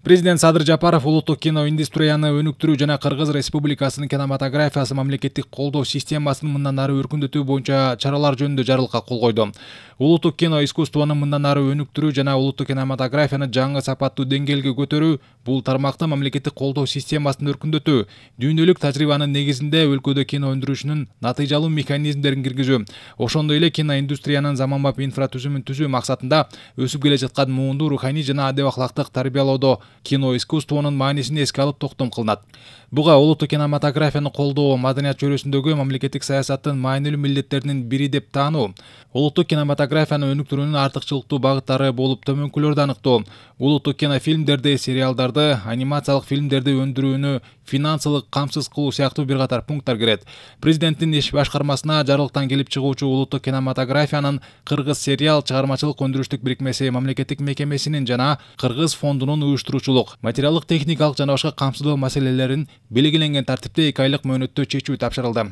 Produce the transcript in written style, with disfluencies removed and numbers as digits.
Президент Садыр Жапаров улуттук киноиндустрияны өнүктүрүү жана Кыргыз Республикасынын кинематографиясы мамлекеттик колдоо системасын мындан ары өркүндөтүү боюнча чаралар жөнүндө жарлыкка кол койду. Улуттук кино искусствону мындан ары өнүктүрүү жана улуттук кинематографияны жаңы сапаттуу деңгээлге көтөрүү бул тармакта мамлекеттик колдоо системасын өркүндөтүү, дүйнөлүк тажрыйбанын негизинде өлкөдө кино өндүрүшүнүн натыйжалуу механизмдерин киргизүү, ошондой эле киноиндустриянын заманбап инфратүзүмүн түзүү максатында өсүп келе жаткан муунду руханий жана адеп акылактык тарбиялоодо кино искусствонун маанисин эске алып токтом кылынат. Буга улуттук кинематографияны колдоо маданият чөйрөсүндөгү мамлекеттик саясаттын маанилүү милдеттеринин бири деп таануу, улуттук кинематографияны өнүктүрүүнүн артыкчылыктуу багыттары болуп төмөнкүлөрдү аныктоо, улуттук кинофильмдерди, сериалдарды, анимациялык фильмдерди өндүрүүнү финансылык камсыз кылуу сыяктуу бир катар пункттар кирет. Президенттин иш башкармасына жарлыктан келип чыгуучу улуттук кинематографиянын Кыргыз сериал чыгармачылык өндүрүштүк бирикмеси мамлекеттик мекемесинин жана Кыргыз фондунун уюштуруучулук, материалдык техникалык жана башка камсыздоо маселелерин белгиленген тартипте 2 айлык мөөнөттө чечүү тапшырылды.